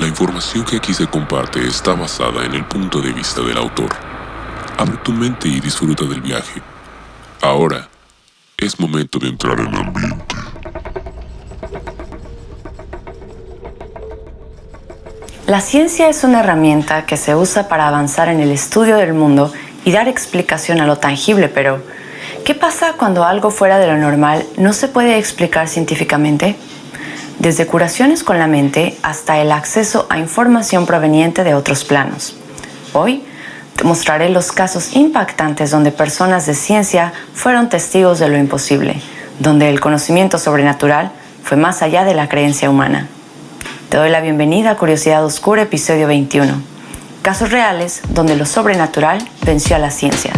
La información que aquí se comparte está basada en el punto de vista del autor. Abre tu mente y disfruta del viaje. Ahora, es momento de entrar en ambiente. La ciencia es una herramienta que se usa para avanzar en el estudio del mundo y dar explicación a lo tangible, pero ¿qué pasa cuando algo fuera de lo normal no se puede explicar científicamente? Desde curaciones con la mente hasta el acceso a información proveniente de otros planos. Hoy te mostraré los casos impactantes donde personas de ciencia fueron testigos de lo imposible, donde el conocimiento sobrenatural fue más allá de la creencia humana. Te doy la bienvenida a Curiosidad Oscura, episodio 21. Casos reales donde lo sobrenatural venció a la ciencia.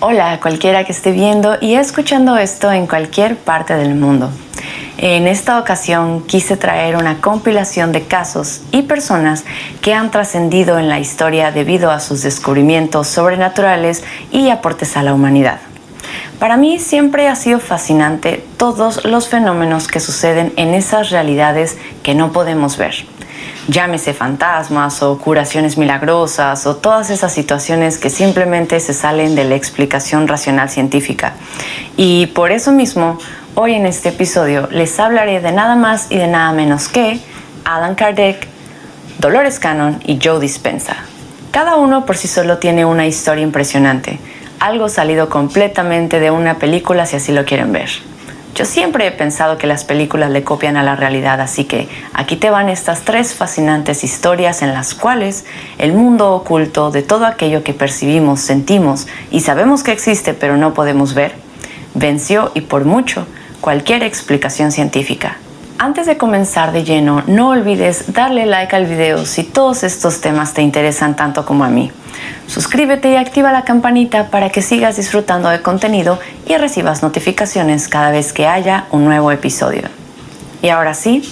Hola a cualquiera que esté viendo y escuchando esto en cualquier parte del mundo. En esta ocasión quise traer una compilación de casos y personas que han trascendido en la historia debido a sus descubrimientos sobrenaturales y aportes a la humanidad. Para mí siempre ha sido fascinante todos los fenómenos que suceden en esas realidades que no podemos ver. Llámese fantasmas o curaciones milagrosas o todas esas situaciones que simplemente se salen de la explicación racional científica. Y por eso mismo, hoy en este episodio les hablaré de nada más y de nada menos que Allan Kardec, Dolores Cannon y Joe Dispenza. Cada uno por sí solo tiene una historia impresionante, algo salido completamente de una película si así lo quieren ver. Yo siempre he pensado que las películas le copian a la realidad, así que aquí te van estas 3 fascinantes historias en las cuales el mundo oculto de todo aquello que percibimos, sentimos y sabemos que existe pero no podemos ver, venció y por mucho cualquier explicación científica. Antes de comenzar de lleno, no olvides darle like al video si todos estos temas te interesan tanto como a mí. Suscríbete y activa la campanita para que sigas disfrutando de contenido y recibas notificaciones cada vez que haya un nuevo episodio. Y ahora sí,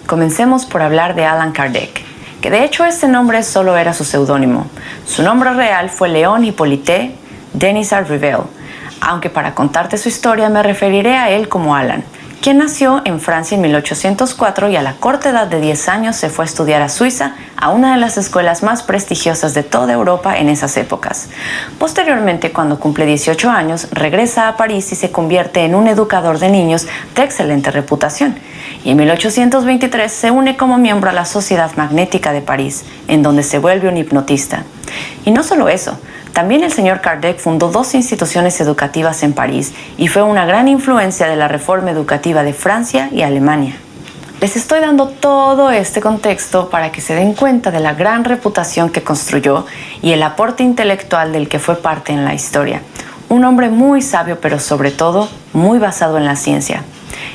comencemos por hablar de Allan Kardec, que de hecho este nombre solo era su seudónimo. Su nombre real fue Léon Hippolyte Denisard Rivel, aunque para contarte su historia me referiré a él como Allan, quien nació en Francia en 1804 y a la corta edad de 10 años se fue a estudiar a Suiza, a una de las escuelas más prestigiosas de toda Europa en esas épocas. Posteriormente, cuando cumple 18 años, regresa a París y se convierte en un educador de niños de excelente reputación. Y en 1823 se une como miembro a la Sociedad Magnética de París, en donde se vuelve un hipnotista. Y no solo eso, también el señor Kardec fundó 2 instituciones educativas en París y fue una gran influencia de la reforma educativa de Francia y Alemania. Les estoy dando todo este contexto para que se den cuenta de la gran reputación que construyó y el aporte intelectual del que fue parte en la historia. Un hombre muy sabio, pero sobre todo muy basado en la ciencia.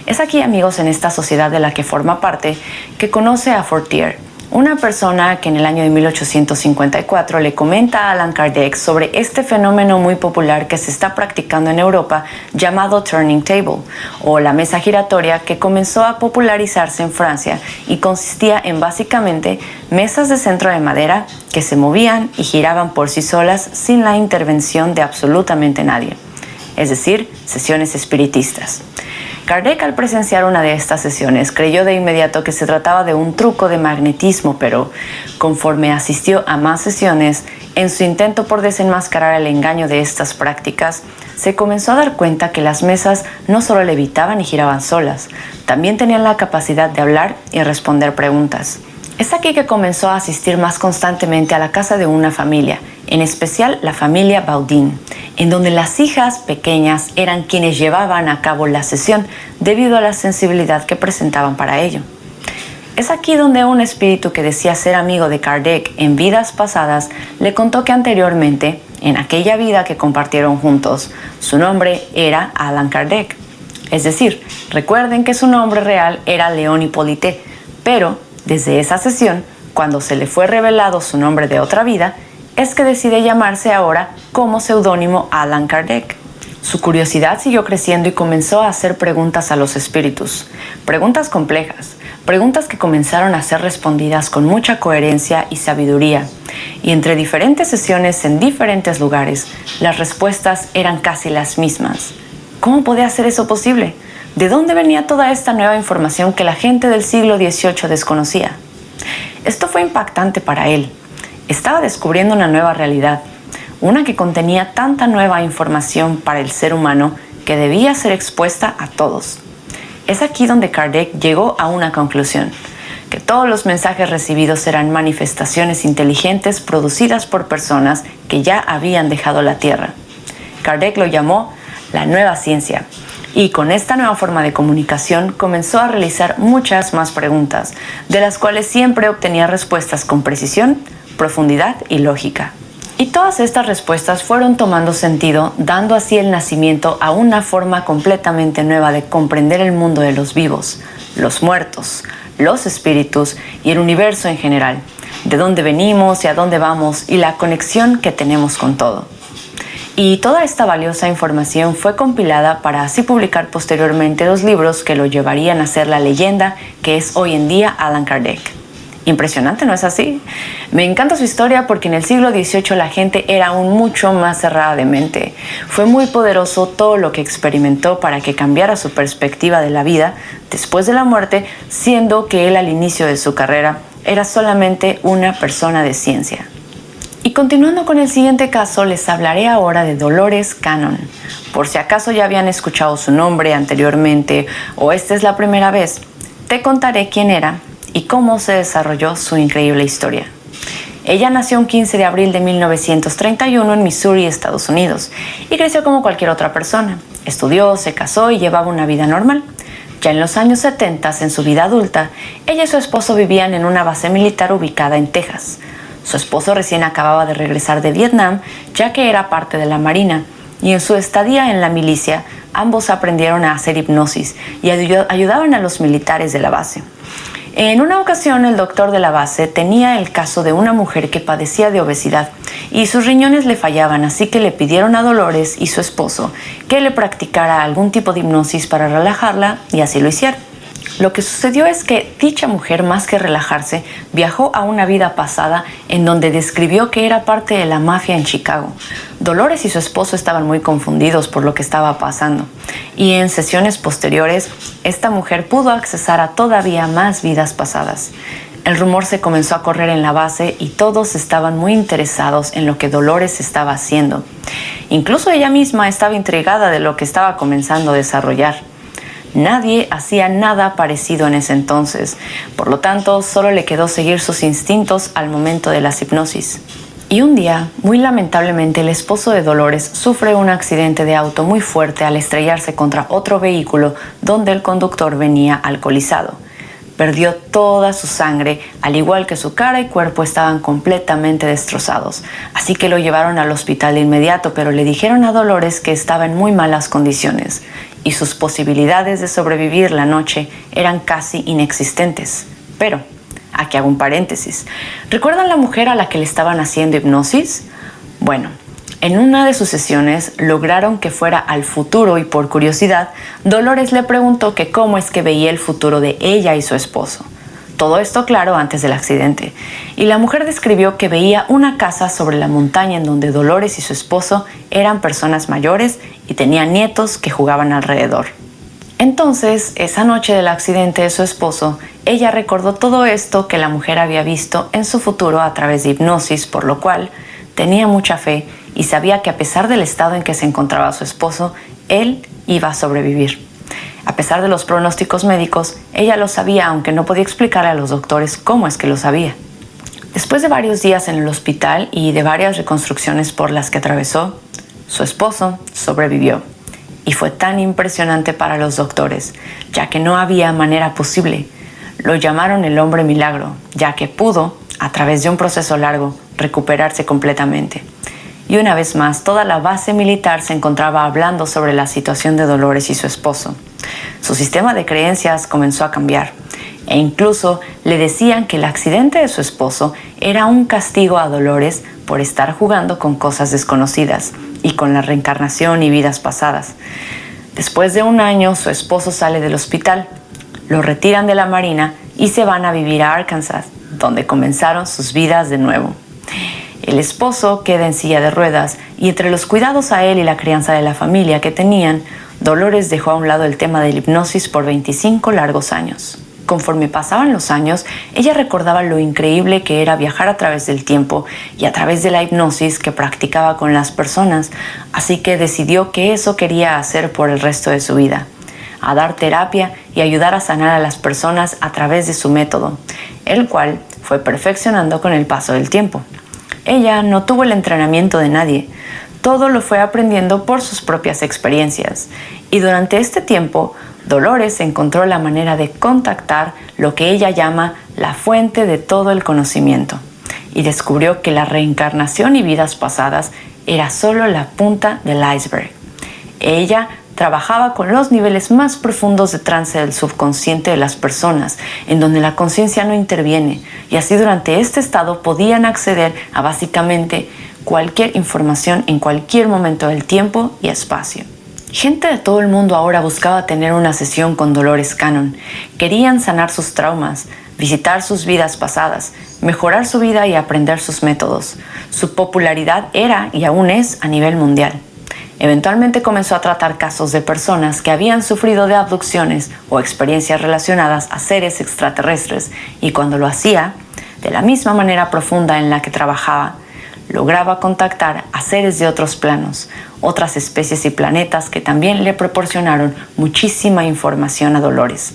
Es aquí, amigos, en esta sociedad de la que forma parte, que conoce a Fortier, una persona que en el año de 1854 le comenta a Allan Kardec sobre este fenómeno muy popular que se está practicando en Europa llamado Turning Table, o la mesa giratoria, que comenzó a popularizarse en Francia y consistía en básicamente mesas de centro de madera que se movían y giraban por sí solas sin la intervención de absolutamente nadie, es decir, sesiones espiritistas. Kardec, al presenciar una de estas sesiones, creyó de inmediato que se trataba de un truco de magnetismo, pero conforme asistió a más sesiones, en su intento por desenmascarar el engaño de estas prácticas, se comenzó a dar cuenta que las mesas no solo levitaban y giraban solas, también tenían la capacidad de hablar y responder preguntas. Es aquí que comenzó a asistir más constantemente a la casa de una familia, en especial la familia Baudin, en donde las hijas pequeñas eran quienes llevaban a cabo la sesión debido a la sensibilidad que presentaban para ello. Es aquí donde un espíritu que decía ser amigo de Kardec en vidas pasadas le contó que anteriormente, en aquella vida que compartieron juntos, su nombre era Allan Kardec. Es decir, recuerden que su nombre real era Léon Hippolyte, pero desde esa sesión, cuando se le fue revelado su nombre de otra vida, es que decide llamarse ahora como seudónimo Allan Kardec. Su curiosidad siguió creciendo y comenzó a hacer preguntas a los espíritus, preguntas complejas, preguntas que comenzaron a ser respondidas con mucha coherencia y sabiduría, y entre diferentes sesiones en diferentes lugares, las respuestas eran casi las mismas. ¿Cómo podía ser eso posible? ¿De dónde venía toda esta nueva información que la gente del siglo XVIII desconocía? Esto fue impactante para él. Estaba descubriendo una nueva realidad, una que contenía tanta nueva información para el ser humano que debía ser expuesta a todos. Es aquí donde Kardec llegó a una conclusión, que todos los mensajes recibidos eran manifestaciones inteligentes producidas por personas que ya habían dejado la Tierra. Kardec lo llamó la nueva ciencia, y con esta nueva forma de comunicación comenzó a realizar muchas más preguntas, de las cuales siempre obtenía respuestas con precisión, profundidad y lógica. Y todas estas respuestas fueron tomando sentido, dando así el nacimiento a una forma completamente nueva de comprender el mundo de los vivos, los muertos, los espíritus y el universo en general, de dónde venimos y a dónde vamos y la conexión que tenemos con todo. Y toda esta valiosa información fue compilada para así publicar posteriormente los libros que lo llevarían a ser la leyenda que es hoy en día Allan Kardec. Impresionante, ¿no es así? Me encanta su historia porque en el siglo XVIII la gente era aún mucho más cerrada de mente. Fue muy poderoso todo lo que experimentó para que cambiara su perspectiva de la vida después de la muerte, siendo que él al inicio de su carrera era solamente una persona de ciencia. Y continuando con el siguiente caso, les hablaré ahora de Dolores Cannon. Por si acaso ya habían escuchado su nombre anteriormente o esta es la primera vez, te contaré quién era y cómo se desarrolló su increíble historia. Ella nació un 15 de abril de 1931 en Missouri, Estados Unidos, y creció como cualquier otra persona. Estudió, se casó y llevaba una vida normal. Ya en los años 70, en su vida adulta, ella y su esposo vivían en una base militar ubicada en Texas. Su esposo recién acababa de regresar de Vietnam, ya que era parte de la Marina, y en su estadía en la milicia, ambos aprendieron a hacer hipnosis y ayudaban a los militares de la base. En una ocasión, el doctor de la base tenía el caso de una mujer que padecía de obesidad y sus riñones le fallaban, así que le pidieron a Dolores y su esposo que le practicara algún tipo de hipnosis para relajarla y así lo hicieron. Lo que sucedió es que dicha mujer, más que relajarse, viajó a una vida pasada en donde describió que era parte de la mafia en Chicago. Dolores y su esposo estaban muy confundidos por lo que estaba pasando. Y en sesiones posteriores, esta mujer pudo accesar a todavía más vidas pasadas. El rumor se comenzó a correr en la base y todos estaban muy interesados en lo que Dolores estaba haciendo. Incluso ella misma estaba intrigada de lo que estaba comenzando a desarrollar. Nadie hacía nada parecido en ese entonces, por lo tanto, solo le quedó seguir sus instintos al momento de las hipnosis. Y un día, muy lamentablemente, el esposo de Dolores sufre un accidente de auto muy fuerte al estrellarse contra otro vehículo donde el conductor venía alcoholizado. Perdió toda su sangre, al igual que su cara y cuerpo estaban completamente destrozados. Así que lo llevaron al hospital de inmediato, pero le dijeron a Dolores que estaba en muy malas condiciones y sus posibilidades de sobrevivir la noche eran casi inexistentes. Pero, aquí hago un paréntesis. ¿Recuerdan la mujer a la que le estaban haciendo hipnosis? Bueno, en una de sus sesiones lograron que fuera al futuro y por curiosidad, Dolores le preguntó que cómo es que veía el futuro de ella y su esposo. Todo esto, claro, antes del accidente. Y la mujer describió que veía una casa sobre la montaña en donde Dolores y su esposo eran personas mayores y tenían nietos que jugaban alrededor. Entonces, esa noche del accidente de su esposo, ella recordó todo esto que la mujer había visto en su futuro a través de hipnosis, por lo cual tenía mucha fe y sabía que a pesar del estado en que se encontraba su esposo, él iba a sobrevivir. A pesar de los pronósticos médicos, ella lo sabía, aunque no podía explicarle a los doctores cómo es que lo sabía. Después de varios días en el hospital y de varias reconstrucciones por las que atravesó, su esposo sobrevivió. Y fue tan impresionante para los doctores, ya que no había manera posible. Lo llamaron el hombre milagro, ya que pudo, a través de un proceso largo, recuperarse completamente. Y una vez más, toda la base militar se encontraba hablando sobre la situación de Dolores y su esposo. Su sistema de creencias comenzó a cambiar. e incluso le decían que el accidente de su esposo era un castigo a Dolores por estar jugando con cosas desconocidas y con la reencarnación y vidas pasadas. Después de un año, su esposo sale del hospital, lo retiran de la marina y se van a vivir a Arkansas, donde comenzaron sus vidas de nuevo. El esposo queda en silla de ruedas y entre los cuidados a él y la crianza de la familia que tenían, Dolores dejó a un lado el tema de la hipnosis por 25 largos años. Conforme pasaban los años, ella recordaba lo increíble que era viajar a través del tiempo y a través de la hipnosis que practicaba con las personas, así que decidió que eso quería hacer por el resto de su vida, a dar terapia y ayudar a sanar a las personas a través de su método, el cual fue perfeccionando con el paso del tiempo. Ella no tuvo el entrenamiento de nadie, todo lo fue aprendiendo por sus propias experiencias, y durante este tiempo, Dolores encontró la manera de contactar lo que ella llama la fuente de todo el conocimiento y descubrió que la reencarnación y vidas pasadas era solo la punta del iceberg. Ella trabajaba con los niveles más profundos de trance del subconsciente de las personas, en donde la conciencia no interviene, y así durante este estado podían acceder a básicamente cualquier información en cualquier momento del tiempo y espacio. Gente de todo el mundo ahora buscaba tener una sesión con Dolores Cannon. Querían sanar sus traumas, visitar sus vidas pasadas, mejorar su vida y aprender sus métodos. Su popularidad era y aún es a nivel mundial. Eventualmente comenzó a tratar casos de personas que habían sufrido de abducciones o experiencias relacionadas a seres extraterrestres, y cuando lo hacía, de la misma manera profunda en la que trabajaba, lograba contactar a seres de otros planos, otras especies y planetas que también le proporcionaron muchísima información a Dolores.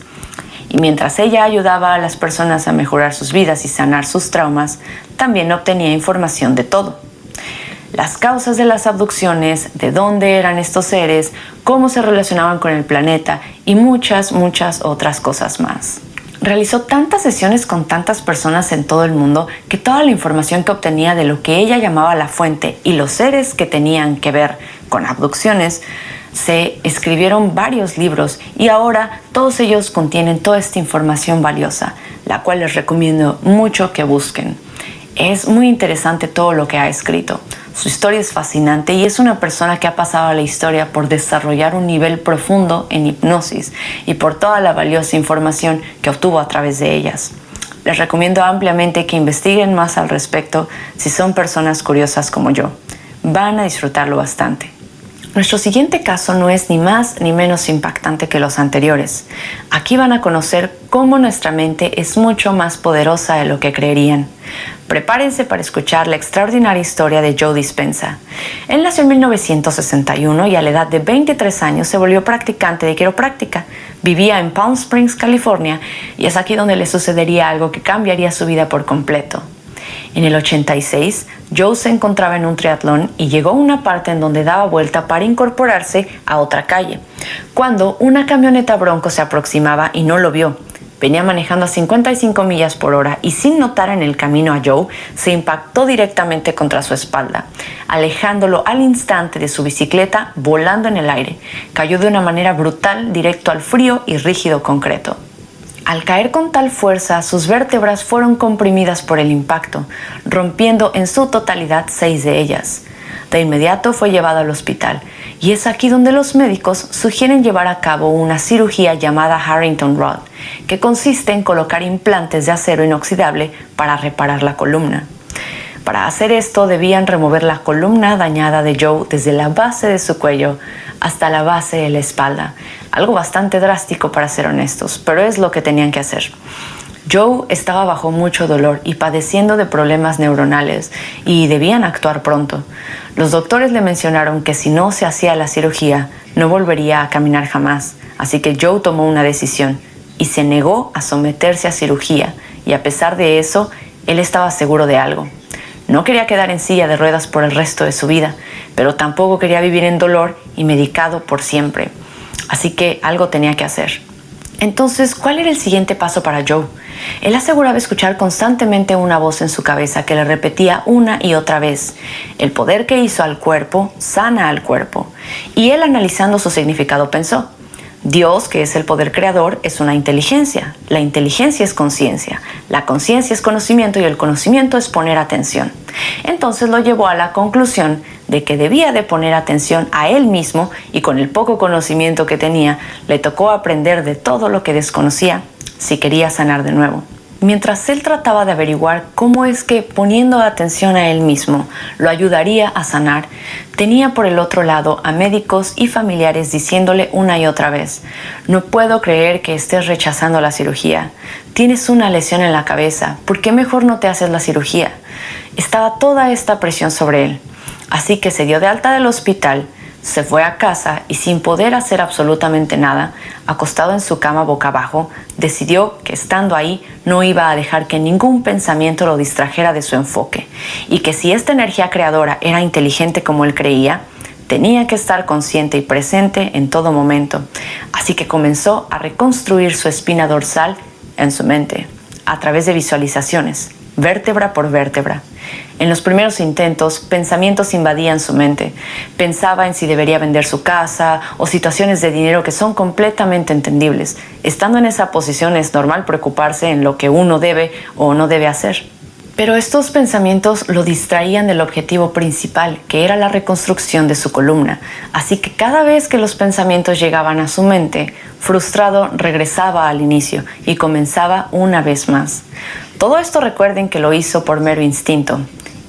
Y mientras ella ayudaba a las personas a mejorar sus vidas y sanar sus traumas, también obtenía información de todo. Las causas de las abducciones, de dónde eran estos seres, cómo se relacionaban con el planeta y muchas otras cosas más. Realizó tantas sesiones con tantas personas en todo el mundo que toda la información que obtenía de lo que ella llamaba la fuente y los seres que tenían que ver con abducciones, se escribieron varios libros y ahora todos ellos contienen toda esta información valiosa, la cual les recomiendo mucho que busquen. Es muy interesante todo lo que ha escrito. Su historia es fascinante y es una persona que ha pasado a la historia por desarrollar un nivel profundo en hipnosis y por toda la valiosa información que obtuvo a través de ellas. Les recomiendo ampliamente que investiguen más al respecto si son personas curiosas como yo. Van a disfrutarlo bastante. Nuestro siguiente caso no es ni más ni menos impactante que los anteriores. Aquí van a conocer cómo nuestra mente es mucho más poderosa de lo que creerían. Prepárense para escuchar la extraordinaria historia de Joe Dispenza. Él nació en 1961 y a la edad de 23 años se volvió practicante de quiropráctica. Vivía en Palm Springs, California, y es aquí donde le sucedería algo que cambiaría su vida por completo. En el 86, Joe se encontraba en un triatlón y llegó a una parte en donde daba vuelta para incorporarse a otra calle, cuando una camioneta Bronco se aproximaba y no lo vio. Venía manejando a 55 millas por hora y sin notar en el camino a Joe, se impactó directamente contra su espalda, alejándolo al instante de su bicicleta volando en el aire. Cayó de una manera brutal directo al frío y rígido concreto. Al caer con tal fuerza, sus vértebras fueron comprimidas por el impacto, rompiendo en su totalidad 6 de ellas. De inmediato fue llevado al hospital, y es aquí donde los médicos sugieren llevar a cabo una cirugía llamada Harrington Rod, que consiste en colocar implantes de acero inoxidable para reparar la columna. Para hacer esto debían remover la columna dañada de Joe desde la base de su cuello hasta la base de la espalda. Algo bastante drástico para ser honestos, pero es lo que tenían que hacer. Joe estaba bajo mucho dolor y padeciendo de problemas neuronales y debían actuar pronto. Los doctores le mencionaron que si no se hacía la cirugía, no volvería a caminar jamás, así que Joe tomó una decisión y se negó a someterse a cirugía, y a pesar de eso, él estaba seguro de algo. No quería quedar en silla de ruedas por el resto de su vida, pero tampoco quería vivir en dolor y medicado por siempre. Así que algo tenía que hacer. Entonces, ¿cuál era el siguiente paso para Joe? Él aseguraba escuchar constantemente una voz en su cabeza que le repetía una y otra vez: el poder que hizo al cuerpo, sana al cuerpo. Y él, analizando su significado, pensó: Dios, que es el poder creador, es una inteligencia. La inteligencia es conciencia. La conciencia es conocimiento y el conocimiento es poner atención. Entonces lo llevó a la conclusión de que debía de poner atención a él mismo y con el poco conocimiento que tenía, le tocó aprender de todo lo que desconocía si quería sanar de nuevo. Mientras él trataba de averiguar cómo es que poniendo atención a él mismo lo ayudaría a sanar, tenía por el otro lado a médicos y familiares diciéndole una y otra vez: no puedo creer que estés rechazando la cirugía. Tienes una lesión en la cabeza. ¿Por qué mejor no te haces la cirugía? Estaba toda esta presión sobre él. Así que se dio de alta del hospital, se fue a casa y sin poder hacer absolutamente nada, acostado en su cama boca abajo, decidió que estando ahí no iba a dejar que ningún pensamiento lo distrajera de su enfoque y que si esta energía creadora era inteligente como él creía, tenía que estar consciente y presente en todo momento. Así que comenzó a reconstruir su espina dorsal en su mente a través de visualizaciones, vértebra por vértebra. En los primeros intentos, pensamientos invadían su mente. Pensaba en si debería vender su casa o situaciones de dinero que son completamente entendibles. Estando en esa posición es normal preocuparse en lo que uno debe o no debe hacer. Pero estos pensamientos lo distraían del objetivo principal, que era la reconstrucción de su columna. Así que cada vez que los pensamientos llegaban a su mente, frustrado regresaba al inicio y comenzaba una vez más. Todo esto recuerden que lo hizo por mero instinto.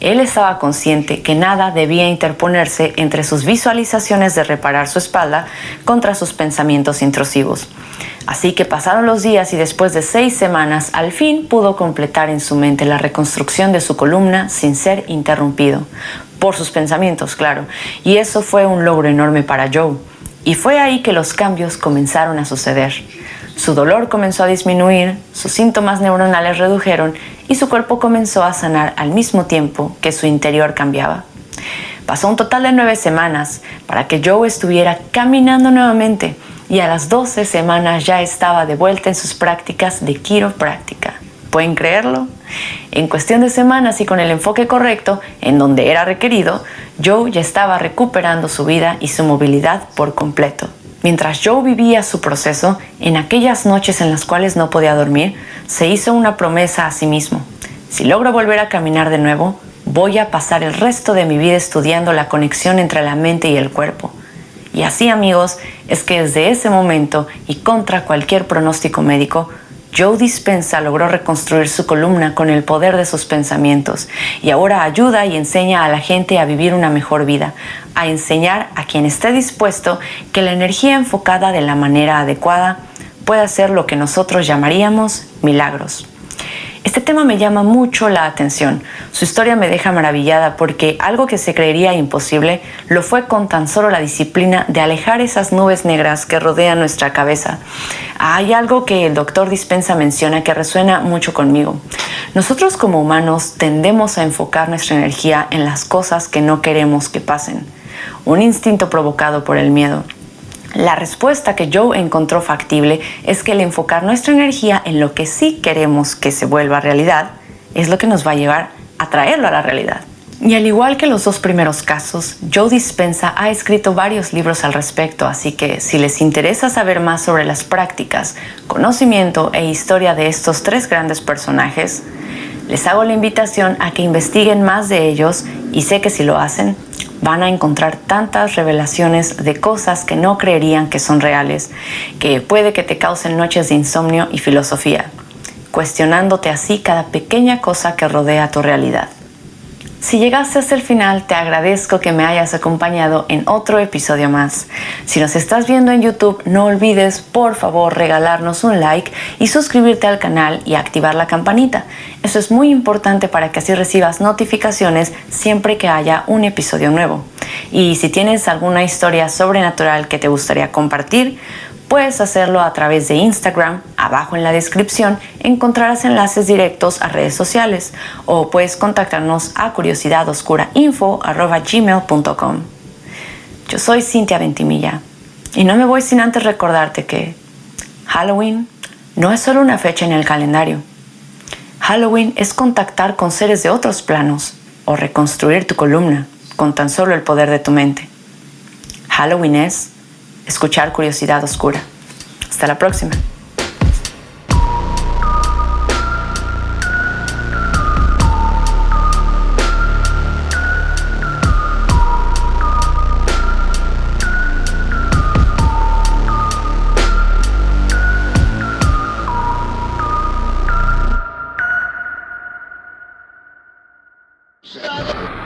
Él estaba consciente que nada debía interponerse entre sus visualizaciones de reparar su espalda contra sus pensamientos intrusivos. Así que pasaron los días y después de 6 semanas al fin pudo completar en su mente la reconstrucción de su columna sin ser interrumpido. Por sus pensamientos, claro. Y eso fue un logro enorme para Joe. Y fue ahí que los cambios comenzaron a suceder. Su dolor comenzó a disminuir, sus síntomas neuronales redujeron y su cuerpo comenzó a sanar al mismo tiempo que su interior cambiaba. Pasó un total de 9 semanas para que Joe estuviera caminando nuevamente y a las 12 semanas ya estaba de vuelta en sus prácticas de quiropráctica. ¿Pueden creerlo? En cuestión de semanas y con el enfoque correcto, en donde era requerido, Joe ya estaba recuperando su vida y su movilidad por completo. Mientras Joe vivía su proceso, en aquellas noches en las cuales no podía dormir, se hizo una promesa a sí mismo: si logro volver a caminar de nuevo, voy a pasar el resto de mi vida estudiando la conexión entre la mente y el cuerpo. Y así, amigos, es que desde ese momento y contra cualquier pronóstico médico, Joe Dispenza logró reconstruir su columna con el poder de sus pensamientos y ahora ayuda y enseña a la gente a vivir una mejor vida, a enseñar a quien esté dispuesto que la energía enfocada de la manera adecuada puede hacer lo que nosotros llamaríamos milagros. Este tema me llama mucho la atención. Su historia me deja maravillada porque algo que se creería imposible lo fue con tan solo la disciplina de alejar esas nubes negras que rodean nuestra cabeza. Hay algo que el Dr. Dispenza menciona que resuena mucho conmigo. Nosotros como humanos tendemos a enfocar nuestra energía en las cosas que no queremos que pasen. Un instinto provocado por el miedo. La respuesta que Joe encontró factible es que el enfocar nuestra energía en lo que sí queremos que se vuelva realidad es lo que nos va a llevar a traerlo a la realidad. Y al igual que los 2 primeros casos, Joe Dispenza ha escrito varios libros al respecto, así que si les interesa saber más sobre las prácticas, conocimiento e historia de estos 3 grandes personajes, les hago la invitación a que investiguen más de ellos y sé que si lo hacen, van a encontrar tantas revelaciones de cosas que no creerían que son reales, que puede que te causen noches de insomnio y filosofía, cuestionándote así cada pequeña cosa que rodea tu realidad. Si llegaste hasta el final, te agradezco que me hayas acompañado en otro episodio más. Si nos estás viendo en YouTube, no olvides, por favor, regalarnos un like y suscribirte al canal y activar la campanita. Eso es muy importante para que así recibas notificaciones siempre que haya un episodio nuevo. Y si tienes alguna historia sobrenatural que te gustaría compartir, puedes hacerlo a través de Instagram. Abajo en la descripción encontrarás enlaces directos a redes sociales o puedes contactarnos a curiosidadoscurainfo@gmail.com. Yo soy Cintia Ventimilla y no me voy sin antes recordarte que Halloween no es solo una fecha en el calendario. Halloween es contactar con seres de otros planos o reconstruir tu columna con tan solo el poder de tu mente. Halloween es escuchar Curiosidad Oscura. Hasta la próxima. Shut up.